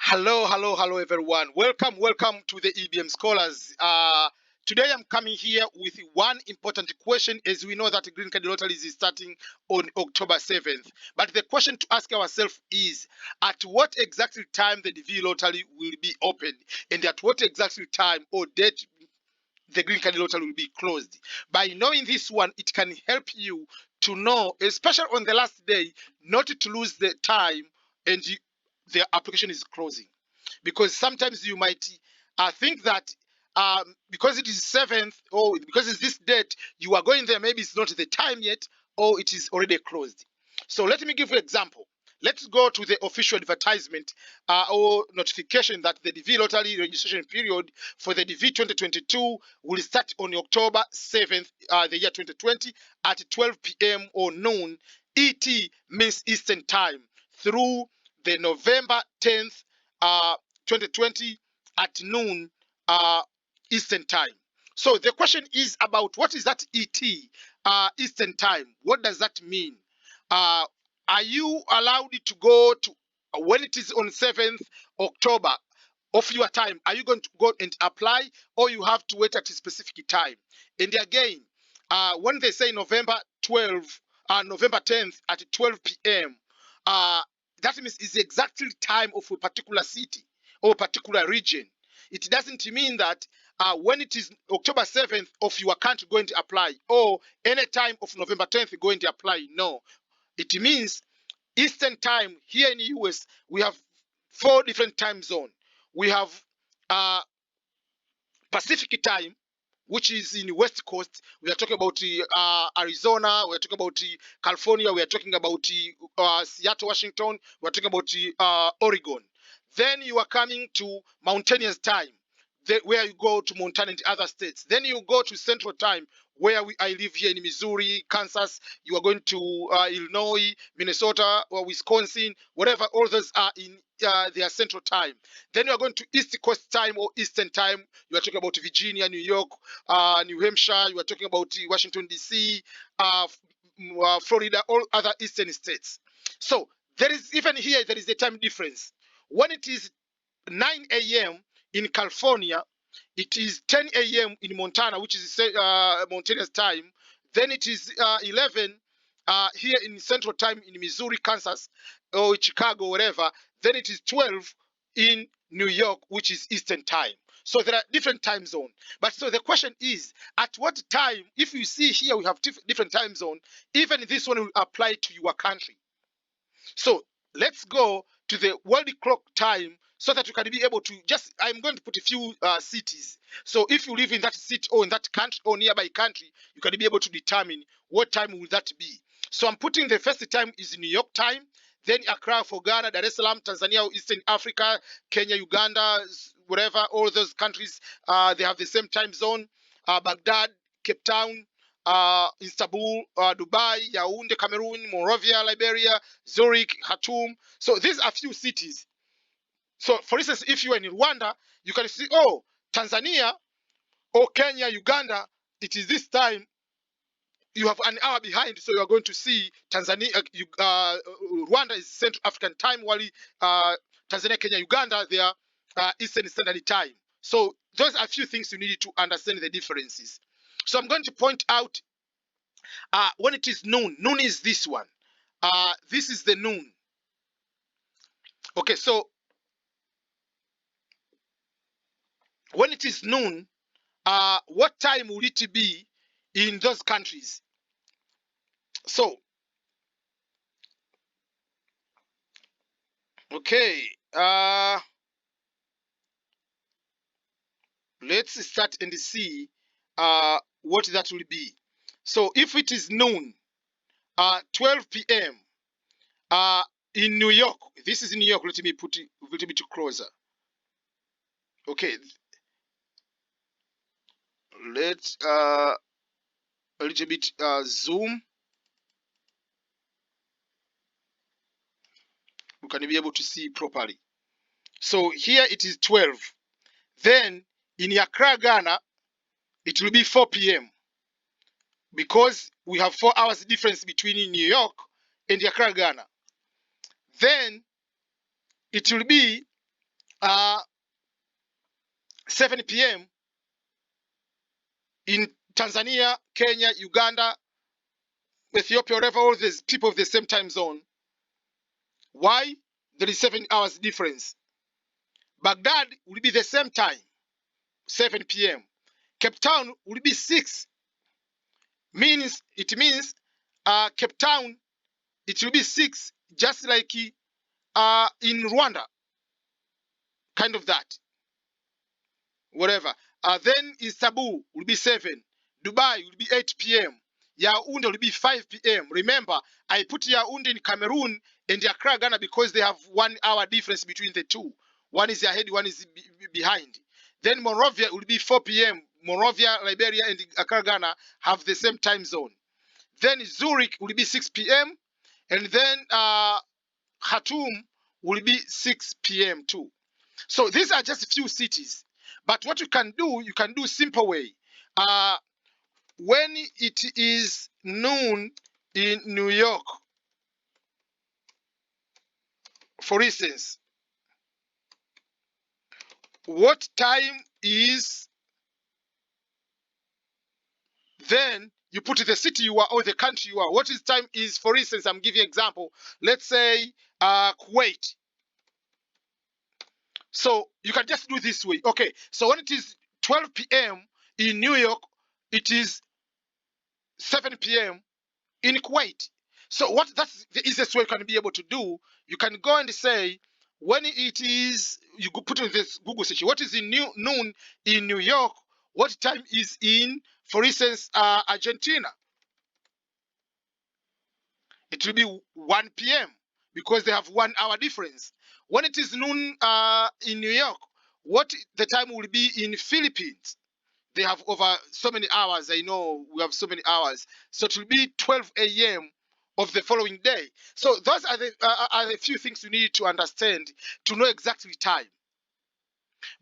Hello, everyone. Welcome to the EBM Scholars. Today I'm coming here with one important question, as we know that Green Card Lottery is starting on October 7th. But the question to ask ourselves is, at what exactly time the DV Lottery will be opened, and at what exactly time or date the Green Card Lottery will be closed? By knowing this one, it can help you to know, especially on the last day, not to lose the time and the application is closing, because sometimes you might think that because it is 7th or because it's this date you are going there, maybe it's not the time yet or it is already closed. So let me give you an example. Let's go to the official advertisement or notification that the DV lottery registration period for the DV 2022 will start on October 7th, the year 2020 at 12 p.m. or noon ET, means Eastern Time, through the November 10th, 2020 at noon Eastern Time. So the question is about what is that ET, Eastern Time? What does that mean? Are you allowed to go to when it is on 7th October of your time? Are you going to go and apply, or you have to wait at a specific time? And again, when they say November 10th at 12 p.m., that means it's exactly time of a particular city or a particular region. It doesn't mean that when it is October 7th of your country going to apply, or any time of November 10th going to apply. No, it means Eastern Time. Here in the US, we have 4 different time zones. We have uh, Pacific Time, which is in the West Coast. We are talking about Arizona. We are talking about California. We are talking about Seattle, Washington. We are talking about Oregon. Then you are coming to Mountainous Time, where you go to Montana and other states. Then you go to Central Time, where I live here in Missouri, Kansas. You are going to Illinois, Minnesota, or Wisconsin, whatever. All those are in their Central Time. Then you are going to East Coast Time or Eastern Time. You are talking about Virginia, New York, New Hampshire. You are talking about Washington, D.C., Florida, all other eastern states. So there is, even here, there is a time difference. When it is 9 a.m. in California, it is 10 a.m. in Montana, which is Montana's time. Then it is 11 here in Central Time in Missouri, Kansas, or Chicago, whatever. Then it is 12 in New York, which is Eastern Time. So there are different time zones. But so the question is, at what time, if you see here we have different time zone, even this one will apply to your country. So let's go to the world clock time so that you can be able to just, I'm going to put a few cities. So if you live in that city or in that country or nearby country, you can be able to determine what time will that be. So I'm putting the first time is New York time, then Accra for Ghana, Dar es Salaam, Tanzania, Eastern Africa, Kenya, Uganda, whatever, all those countries, they have the same time zone. Baghdad, Cape Town, Istanbul, Dubai, Yaoundé, Cameroon, Monrovia, Liberia, Zurich, Khartoum. So these are few cities. So for instance, if you are in Rwanda, you can see, oh, Tanzania or Kenya, Uganda, it is this time. You have an hour behind, so you are going to see Tanzania, Rwanda is Central African time, while Tanzania, Kenya, Uganda, they are Eastern Standard Time. So those are a few things you need to understand the differences. So I'm going to point out when it is noon. Noon is this one. This is the noon. Okay, so when it is noon, what time will it be in those countries? So, okay, let's start and see what that will be. So if it is noon, 12 p.m. In New York, this is in New York. Let me put it a little bit closer. Okay, let's a little bit zoom. You can be able to see properly. So here it is 12. Then in Accra, Ghana, it will be 4 p.m. because we have 4 hours difference between New York and Accra, Ghana. Then it will be 7 p.m. in Tanzania, Kenya, Uganda, Ethiopia, wherever, all these people of the same time zone. Why? There is 7 hours difference. Baghdad will be the same time, 7 p.m. Cape Town will be 6. It means Cape Town, it will be 6, just like in Rwanda, kind of that, whatever. Then Istanbul will be 7. Dubai will be 8 p.m. Yaoundé will be 5 p.m. Remember, I put Yaoundé in Cameroon and Accra, Ghana, because they have 1 hour difference between the two. One is ahead, one is behind. Then Monrovia will be 4 p.m. Monrovia, Liberia, and Accra, Ghana have the same time zone. Then Zurich will be 6 p.m. And then Khartoum will be 6 p.m. too. So these are just a few cities. But what you can do simple way. When it is noon in New York, for instance, what time is, then you put the city you are or the country you are. What is time is, for instance, I'm giving an example. Let's say Kuwait. So you can just do this way. Okay, so when it is 12 p.m. in New York, it is 7 p.m. in Kuwait. So that's the easiest way you can be able to do. You can go and say, when it is, you go put in this Google search, what is in noon in New York, what time is in, for instance, Argentina? It will be 1 p.m. because they have 1 hour difference. When it is noon in New York, what the time will be in Philippines? They have over so many hours. I know we have so many hours. So it will be 12 a.m. of the following day. So those are the few things you need to understand to know exactly time.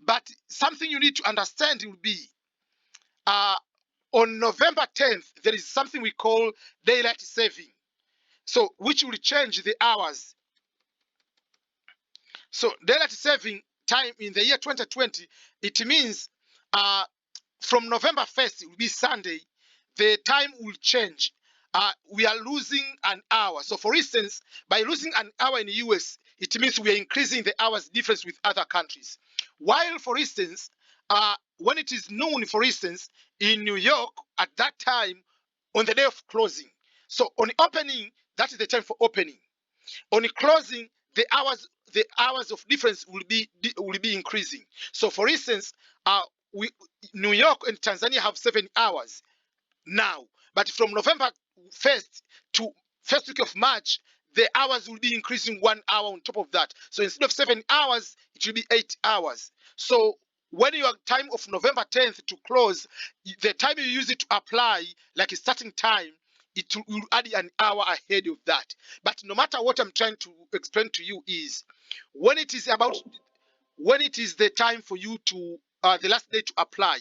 But something you need to understand will be on November 10th, there is something we call daylight saving. So which will change the hours. So daylight saving time in the year 2020, it means from November 1st, it will be Sunday, the time will change. We are losing an hour. So for instance, by losing an hour in the US, it means we are increasing the hours difference with other countries. While, for instance, when it is noon, for instance, in New York, at that time, on the day of closing. So on opening, that is the time for opening. On closing, the hours of difference will be increasing. So for instance, New York and Tanzania have 7 hours now, but from November 1st to first week of March, the hours will be increasing 1 hour on top of that. So instead of 7 hours, it will be 8 hours. So when your time of November 10th to close, the time you use it to apply, like a starting time, it will add an hour ahead of that. But no matter what I'm trying to explain to you is, when it is the time for you to the last day to apply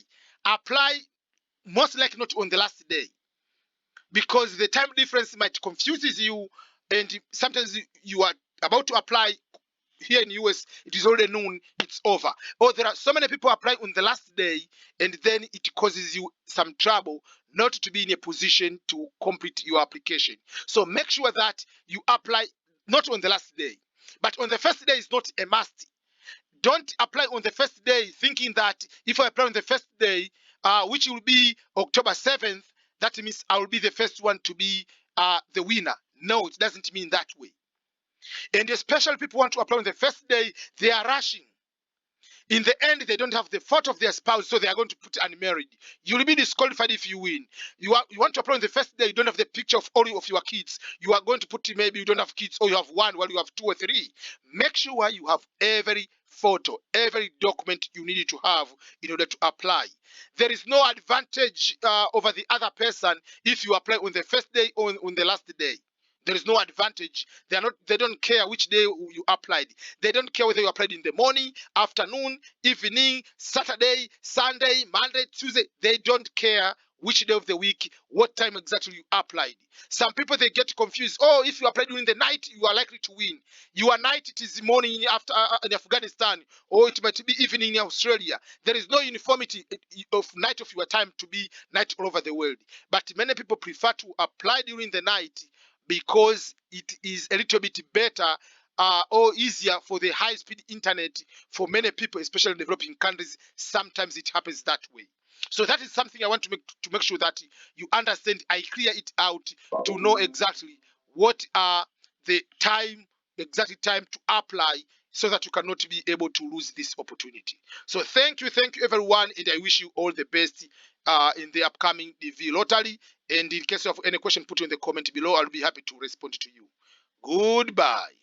most likely not on the last day, because the time difference might confuses you, and sometimes you are about to apply here in the US, it is already noon, it's over. Or there are so many people apply on the last day, and then it causes you some trouble not to be in a position to complete your application. So make sure that you apply not on the last day, but on the first day is not a must. Don't apply on the first day thinking that if I apply on the first day, which will be October 7th, that means I will be the first one to be the winner. No, it doesn't mean that way. And especially people want to apply on the first day, they are rushing. In the end, they don't have the photo of their spouse, so they are going to put unmarried. You will be disqualified if you win. You want to apply on the first day, you don't have the picture of all of your kids. You are going to put maybe you don't have kids, or you have one while you have 2 or 3. Make sure you have every photo, every document you need to have in order to apply. There is no advantage over the other person if you apply on the first day or on the last day. There is no advantage. They don't care which day you applied. They don't care whether you applied in the morning, afternoon, evening, Saturday, Sunday, Monday, Tuesday. They don't care which day of the week, what time exactly you applied. Some people, they get confused. Oh, if you apply during the night, you are likely to win. Your night, it is morning after in Afghanistan, or it might be evening in Australia. There is no uniformity of night of your time to be night all over the world. But many people prefer to apply during the night because it is a little bit better or easier for the high-speed internet for many people, especially in developing countries. Sometimes it happens that way. So that is something I want to make sure that you understand. I clear it out to know exactly what are the exact time to apply, so that you cannot be able to lose this opportunity. So thank you everyone, and I wish you all the best in the upcoming DV lottery. And in case of any question, put in the comment below. I'll be happy to respond to you. Goodbye.